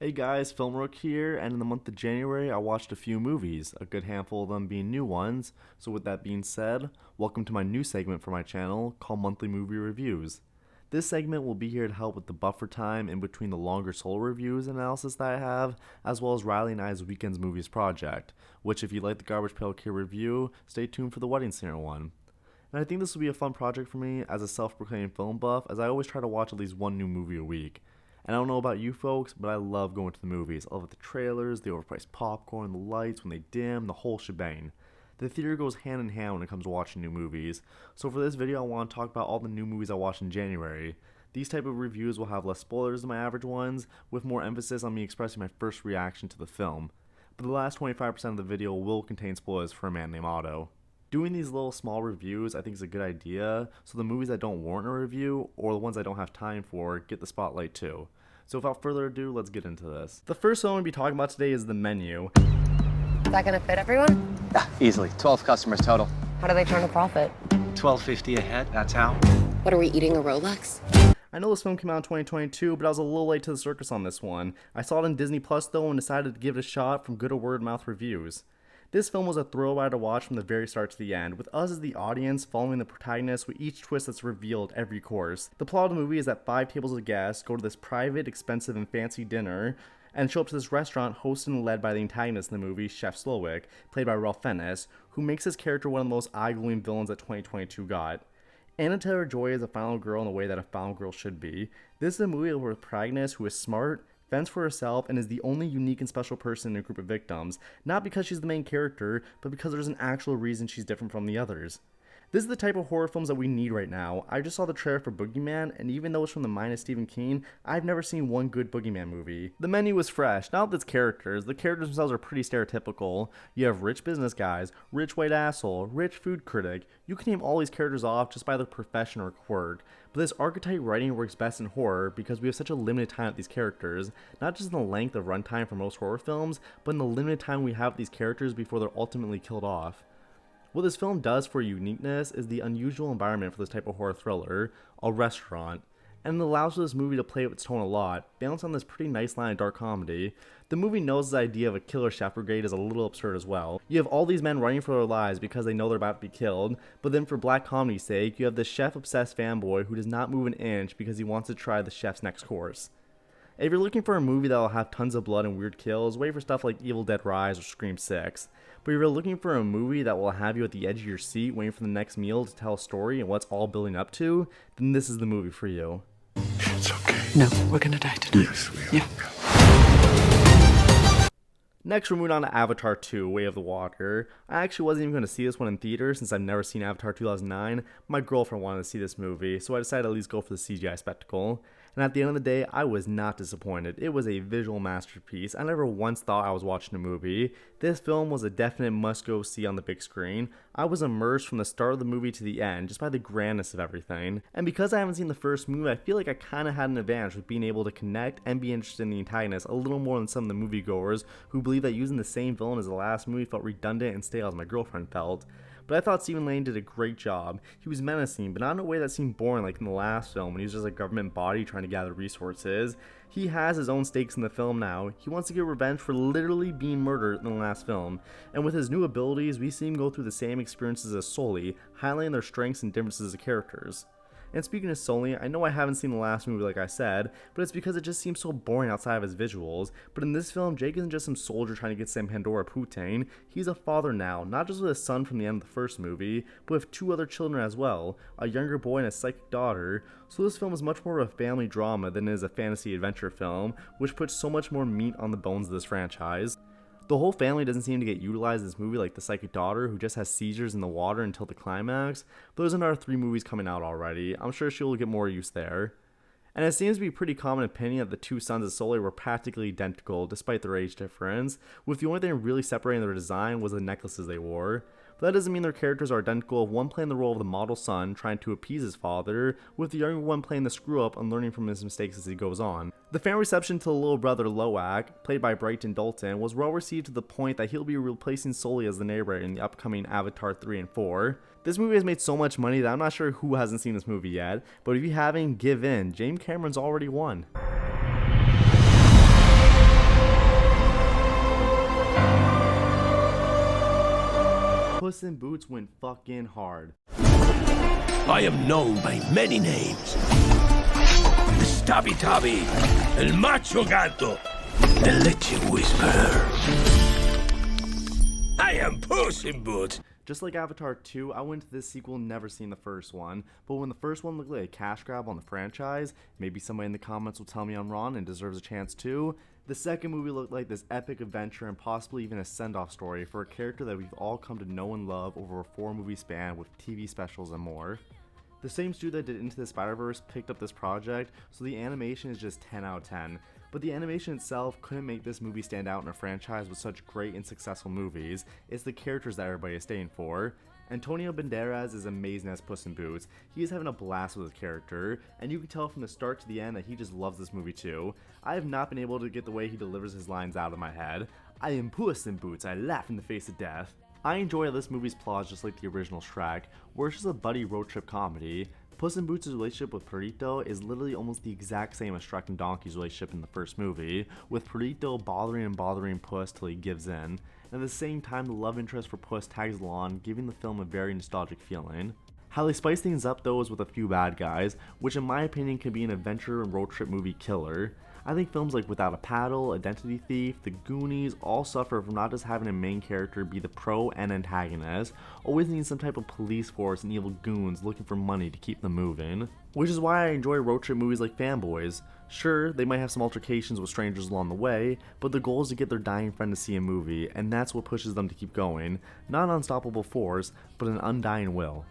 Hey guys, Filmrook here, and in the month of January I watched a few movies, a good handful of them being new ones. So with that being said, welcome to my new segment for my channel called Monthly Movie Reviews. This segment will be here to help with the buffer time in between the longer solo reviews and analysis that I have, as well as Riley and I's Weekends Movies project, which if you like the Garbage Pail Kid review, stay tuned for the Wedding Singer one. And I think this will be a fun project for me as a self-proclaimed film buff, as I always try to watch at least one new movie a week. And I don't know about you folks, but I love going to the movies. I love the trailers, the overpriced popcorn, the lights when they dim, the whole shebang. The theater goes hand in hand when it comes to watching new movies. So for this video, I want to talk about all the new movies I watched in January. These type of reviews will have less spoilers than my average ones, with more emphasis on me expressing my first reaction to the film. But the last 25% of the video will contain spoilers for A Man Named Otto. Doing these little small reviews I think is a good idea, so the movies that don't warrant a review, or the ones I don't have time for, get the spotlight too. So without further ado, let's get into this. The first one I'm going to be talking about today is The Menu. Is that gonna fit everyone? Yeah, easily. 12 customers total. How do they turn a profit? $12.50 a head, that's how. What are we eating, a Rolex? I know this film came out in 2022, but I was a little late to the circus on this one. I saw it in Disney Plus though and decided to give it a shot from good word of mouth reviews. This film was a thrill ride to watch from the very start to the end, with us as the audience following the protagonist with each twist that's revealed every course. The plot of the movie is that 5 tables of guests go to this private, expensive, and fancy dinner, and show up to this restaurant hosted and led by the antagonist in the movie, Chef Slowik, played by Ralph Fiennes, who makes his character one of the most eye-glowing villains that 2022 got. Anna Taylor-Joy is a final girl in the way that a final girl should be. This is a movie where a protagonist who is smart, fends for herself, and is the only unique and special person in a group of victims, not because she's the main character, but because there's an actual reason she's different from the others. This is the type of horror films that we need right now. I just saw the trailer for Boogeyman, and even though it's from the mind of Stephen King, I've never seen one good Boogeyman movie. The Menu was fresh, not with its characters. The characters themselves are pretty stereotypical. You have rich business guys, rich white asshole, rich food critic. You can name all these characters off just by their profession or quirk. But this archetype writing works best in horror because we have such a limited time with these characters, not just in the length of runtime for most horror films, but in the limited time we have with these characters before they're ultimately killed off. What this film does for uniqueness is the unusual environment for this type of horror thriller, a restaurant, and it allows for this movie to play with its tone a lot, balance on this pretty nice line of dark comedy. The movie knows the idea of a killer chef brigade is a little absurd as well. You have all these men running for their lives because they know they're about to be killed, but then for black comedy's sake, you have this chef-obsessed fanboy who does not move an inch because he wants to try the chef's next course. If you're looking for a movie that will have tons of blood and weird kills, wait for stuff like Evil Dead Rise or Scream 6. But if you're looking for a movie that will have you at the edge of your seat waiting for the next meal to tell a story and what's all building up to, then this is the movie for you. It's okay. No, we're gonna die tonight. Yes, we are. Yeah. Next, we're moving on to Avatar 2, Way of the Water. I actually wasn't even going to see this one in theaters since I've never seen Avatar 2009. My girlfriend wanted to see this movie, so I decided to at least go for the CGI spectacle. And at the end of the day, I was not disappointed. It was a visual masterpiece. I never once thought I was watching a movie. This film was a definite must-go see on the big screen. I was immersed from the start of the movie to the end, just by the grandness of everything. And because I haven't seen the first movie, I feel like I kind of had an advantage with being able to connect and be interested in the antagonist a little more than some of the moviegoers who believe that using the same villain as the last movie felt redundant and stale as my girlfriend felt. But I thought Stephen Lang did a great job. He was menacing, but not in a way that seemed boring like in the last film when he was just a government body trying to gather resources. He has his own stakes in the film now. He wants to get revenge for literally being murdered in the last film. And with his new abilities, we see him go through the same experiences as Sully, highlighting their strengths and differences as characters. And speaking of Sully, I know I haven't seen the last movie like I said, but it's because it just seems so boring outside of his visuals. But in this film, Jake isn't just some soldier trying to get some Pandora Putane. He's a father now, not just with a son from the end of the first movie, but with 2 other children as well, a younger boy and a psychic daughter. So this film is much more of a family drama than it is a fantasy adventure film, which puts so much more meat on the bones of this franchise. The whole family doesn't seem to get utilized in this movie like the psychic daughter who just has seizures in the water until the climax, but there's another 3 movies coming out already. I'm sure she'll get more use there. And it seems to be a pretty common opinion that the 2 sons of Sully were practically identical despite their age difference, with the only thing really separating their design was the necklaces they wore. But that doesn't mean their characters are identical, one playing the role of the model son trying to appease his father, with the younger one playing the screw up and learning from his mistakes as he goes on. The fan reception to the little brother Loak, played by Brighton Dalton, was well received to the point that he'll be replacing Sully as the narrator in the upcoming Avatar 3 and 4. This movie has made so much money that I'm not sure who hasn't seen this movie yet, but if you haven't, give in. James Cameron's already won. Puss in Boots went fucking hard. I am known by many names. The Stabby Tabby, El Macho Gato, the Leche Whisperer. I am Puss in Boots. Just like Avatar 2, I went to this sequel never seeing the first one, but when the first one looked like a cash grab on the franchise, maybe somebody in the comments will tell me I'm wrong and deserves a chance too, the second movie looked like this epic adventure and possibly even a send-off story for a character that we've all come to know and love over a 4-movie span with TV specials and more. The same studio that did Into the Spider-Verse picked up this project, so the animation is just 10 out of 10. But the animation itself couldn't make this movie stand out in a franchise with such great and successful movies. It's the characters that everybody is staying for. Antonio Banderas is amazing as Puss in Boots. He is having a blast with his character, and you can tell from the start to the end that he just loves this movie too. I have not been able to get the way he delivers his lines out of my head. I am Puss in Boots, I laugh in the face of death. I enjoy this movie's plot just like the original Shrek, where it's just a buddy road trip comedy. Puss in Boots' relationship with Perrito is literally almost the exact same as Shrek and Donkey's relationship in the first movie, with Perrito bothering Puss till he gives in, and at the same time the love interest for Puss tags along, giving the film a very nostalgic feeling. How they spice things up though is with a few bad guys, which in my opinion can be an adventure and road trip movie killer. I think films like Without a Paddle, Identity Thief, The Goonies all suffer from not just having a main character be the pro and antagonist, always needing some type of police force and evil goons looking for money to keep them moving. Which is why I enjoy road trip movies like Fanboys. Sure, they might have some altercations with strangers along the way, but the goal is to get their dying friend to see a movie, and that's what pushes them to keep going. Not an unstoppable force, but an undying will.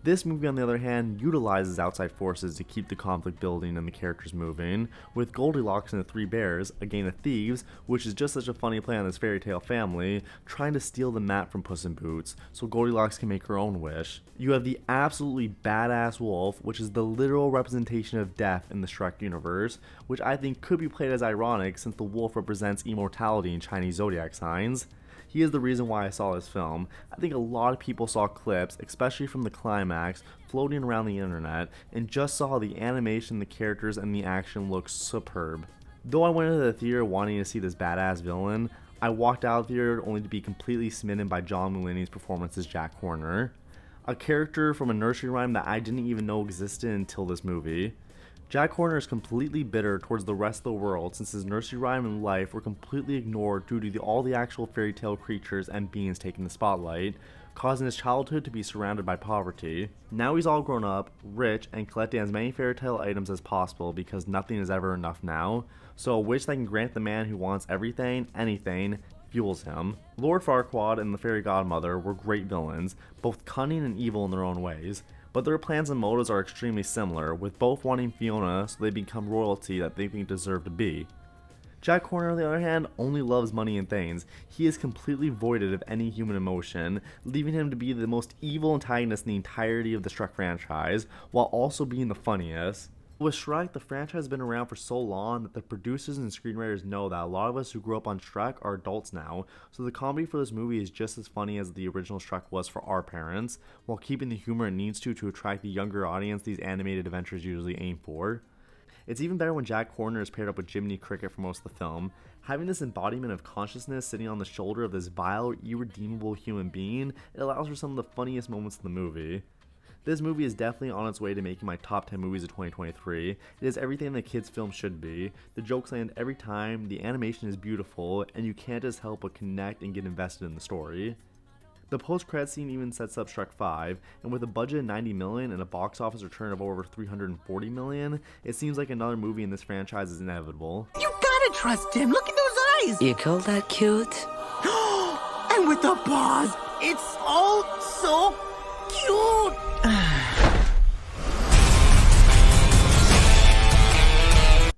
This movie, on the other hand, utilizes outside forces to keep the conflict building and the characters moving, with Goldilocks and the Three Bears, a gang of thieves, which is just such a funny play on this fairy tale family, trying to steal the map from Puss in Boots, so Goldilocks can make her own wish. You have the absolutely badass wolf, which is the literal representation of death in the Shrek universe, which I think could be played as ironic since the wolf represents immortality in Chinese zodiac signs. He is the reason why I saw this film. I think a lot of people saw clips, especially from the climax, floating around the internet, and just saw the animation, the characters, and the action look superb. Though I went into the theater wanting to see this badass villain, I walked out of the theater only to be completely smitten by John Mulaney's performance as Jack Horner, a character from a nursery rhyme that I didn't even know existed until this movie. Jack Horner is completely bitter towards the rest of the world since his nursery rhyme and life were completely ignored due to all the actual fairy tale creatures and beings taking the spotlight, causing his childhood to be surrounded by poverty. Now he's all grown up, rich, and collecting as many fairy tale items as possible because nothing is ever enough now, so a wish that can grant the man who wants everything, anything, fuels him. Lord Farquaad and the fairy godmother were great villains, both cunning and evil in their own ways. But their plans and motives are extremely similar, with both wanting Fiona so they become royalty that they think deserve to be. Jack Horner, on the other hand, only loves money and things. He is completely voided of any human emotion, leaving him to be the most evil antagonist in the entirety of the Shrek franchise, while also being the funniest. With Shrek, the franchise has been around for so long that the producers and screenwriters know that a lot of us who grew up on Shrek are adults now, so the comedy for this movie is just as funny as the original Shrek was for our parents, while keeping the humor it needs to attract the younger audience these animated adventures usually aim for. It's even better when Jack Horner is paired up with Jiminy Cricket for most of the film. Having this embodiment of consciousness sitting on the shoulder of this vile, irredeemable human being, it allows for some of the funniest moments in the movie. This movie is definitely on its way to making my top 10 movies of 2023. It is everything that kids' film should be. The jokes land every time, the animation is beautiful, and you can't just help but connect and get invested in the story. The post-credit scene even sets up Shrek 5, and with a budget of $90 million and a box office return of over $340 million, it seems like another movie in this franchise is inevitable. You gotta trust him, look at those eyes! You call that cute? And with the paws, it's all so cute!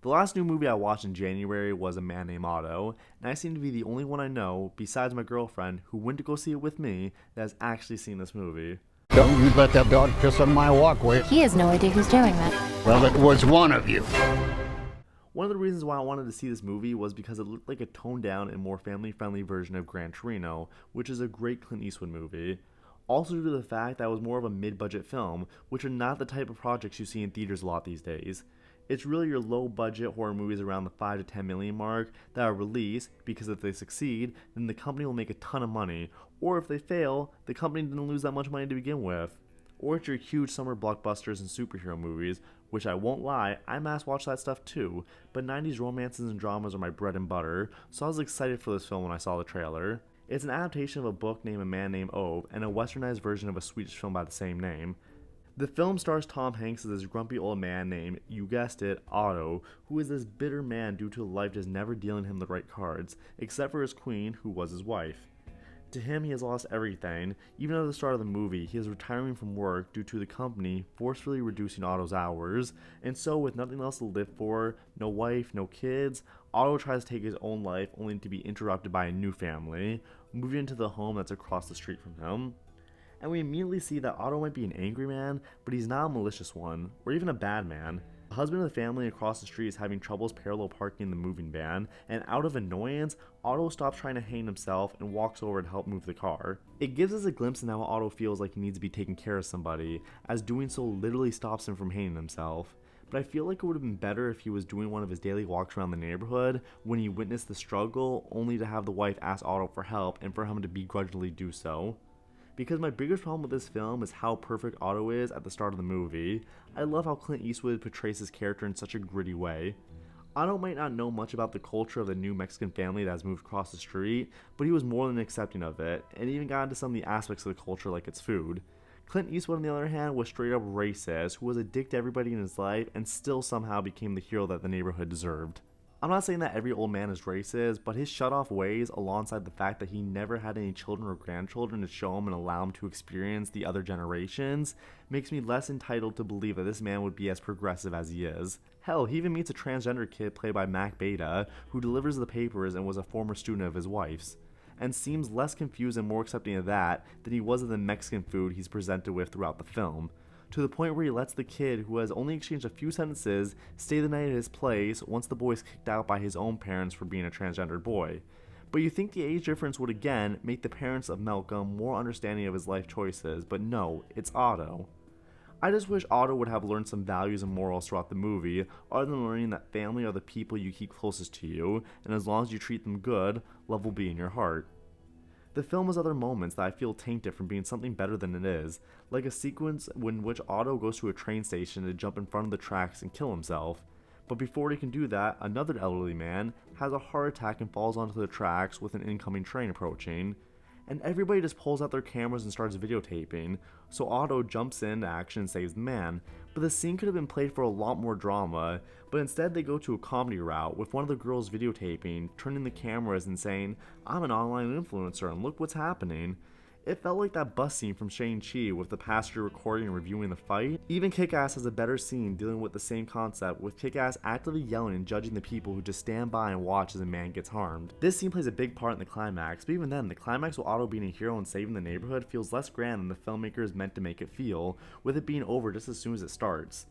The last new movie I watched in January was A Man Named Otto, and I seem to be the only one I know, besides my girlfriend, who went to go see it with me, that has actually seen this movie. Don't you let that dog piss on my walkway. He has no idea who's doing that. Well, it was one of you. One of the reasons why I wanted to see this movie was because it looked like a toned down and more family-friendly version of Gran Torino, which is a great Clint Eastwood movie. Also due to the fact that it was more of a mid-budget film, which are not the type of projects you see in theaters a lot these days. It's really your low budget horror movies around the 5 to 10 million mark that are released because if they succeed, then the company will make a ton of money, or if they fail, the company didn't lose that much money to begin with. Or it's your huge summer blockbusters and superhero movies, which I won't lie, I mass watch that stuff too, but 90s romances and dramas are my bread and butter, so I was excited for this film when I saw the trailer. It's an adaptation of a book named A Man Named Ove, and a westernized version of a Swedish film by the same name. The film stars Tom Hanks as this grumpy old man named, you guessed it, Otto, who is this bitter man due to life just never dealing him the right cards, except for his queen, who was his wife. To him, he has lost everything. Even at the start of the movie, he is retiring from work due to the company forcefully reducing Otto's hours, and so with nothing else to live for, no wife, no kids, Otto tries to take his own life only to be interrupted by a new family, moving into the home that's across the street from him. And we immediately see that Otto might be an angry man, but he's not a malicious one, or even a bad man. The husband of the family across the street is having troubles parallel parking the moving van, and out of annoyance, Otto stops trying to hang himself and walks over to help move the car. It gives us a glimpse into how Otto feels like he needs to be taking care of somebody, as doing so literally stops him from hanging himself. But I feel like it would have been better if he was doing one of his daily walks around the neighborhood when he witnessed the struggle, only to have the wife ask Otto for help and for him to begrudgingly do so. Because my biggest problem with this film is how perfect Otto is at the start of the movie. I love how Clint Eastwood portrays his character in such a gritty way. Otto might not know much about the culture of the new Mexican family that has moved across the street, but he was more than accepting of it, and even got into some of the aspects of the culture like its food. Clint Eastwood, on the other hand, was straight up racist, who was a dick to everybody in his life, and still somehow became the hero that the neighborhood deserved. I'm not saying that every old man is racist, but his shut-off ways, alongside the fact that he never had any children or grandchildren to show him and allow him to experience the other generations, makes me less entitled to believe that this man would be as progressive as he is. Hell, he even meets a transgender kid played by Mac Beta, who delivers the papers and was a former student of his wife's, and seems less confused and more accepting of that than he was of the Mexican food he's presented with throughout the film, to the point where he lets the kid, who has only exchanged a few sentences, stay the night at his place once the boy is kicked out by his own parents for being a transgendered boy. But you think the age difference would again make the parents of Malcolm more understanding of his life choices, but no, it's Otto. I just wish Otto would have learned some values and morals throughout the movie, other than learning that family are the people you keep closest to you, and as long as you treat them good, love will be in your heart. The film has other moments that I feel tainted from being something better than it is, like a sequence in which Otto goes to a train station to jump in front of the tracks and kill himself. But before he can do that, another elderly man has a heart attack and falls onto the tracks with an incoming train approaching. And everybody just pulls out their cameras and starts videotaping, so Otto jumps into action and saves the man. But the scene could have been played for a lot more drama, but instead they go to a comedy route with one of the girls videotaping, turning the cameras and saying, "I'm an online influencer and look what's happening." It felt like that bus scene from Shang-Chi with the passenger recording and reviewing the fight. Even Kick-Ass has a better scene dealing with the same concept, with Kick-Ass actively yelling and judging the people who just stand by and watch as a man gets harmed. This scene plays a big part in the climax, but even then, the climax with Otto being a hero and saving the neighborhood feels less grand than the filmmaker is meant to make it feel, with it being over just as soon as it starts.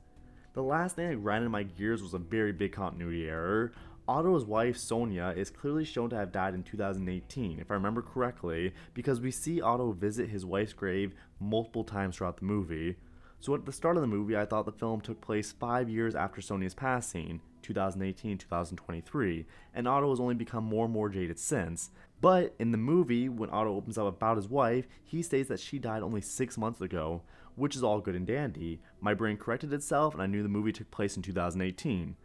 The last thing that grinded my gears was a very big continuity error. Otto's wife, Sonia, is clearly shown to have died in 2018, if I remember correctly, because we see Otto visit his wife's grave multiple times throughout the movie. So at the start of the movie, I thought the film took place 5 years after Sonia's passing, 2018-2023, and Otto has only become more and more jaded since. But in the movie, when Otto opens up about his wife, he states that she died only 6 months ago, which is all good and dandy. My brain corrected itself and I knew the movie took place in 2018.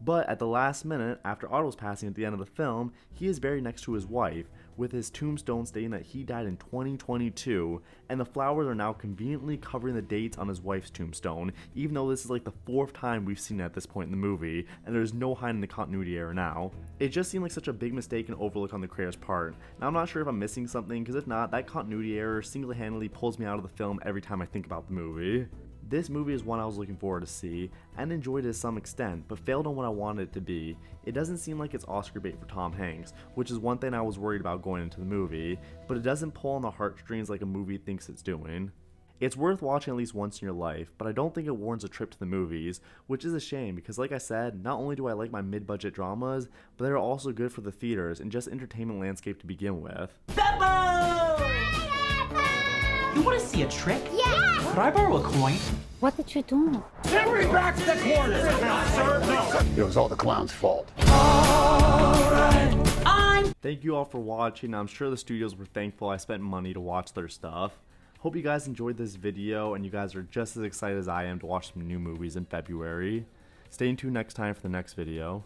But at the last minute, after Otto's passing at the end of the film, he is buried next to his wife, with his tombstone stating that he died in 2022, and the flowers are now conveniently covering the dates on his wife's tombstone, even though this is like the 4th time we've seen it at this point in the movie, and there's no hiding the continuity error now. It just seemed like such a big mistake and overlook on the creator's part. Now I'm not sure if I'm missing something, because if not, that continuity error single-handedly pulls me out of the film every time I think about the movie. This movie is one I was looking forward to see, and enjoyed it to some extent, but failed on what I wanted it to be. It doesn't seem like it's Oscar bait for Tom Hanks, which is one thing I was worried about going into the movie, but it doesn't pull on the heartstrings like a movie thinks it's doing. It's worth watching at least once in your life, but I don't think it warrants a trip to the movies, which is a shame because like I said, not only do I like my mid-budget dramas, but they're also good for the theaters and just entertainment landscape to begin with. Beppo! You want to see a trick? Yeah! Could I borrow a coin? What did you do? It was all the clown's fault. Thank you all for watching. I'm sure the studios were thankful I spent money to watch their stuff. Hope you guys enjoyed this video and you guys are just as excited as I am to watch some new movies in February. Stay tuned next time for the next video.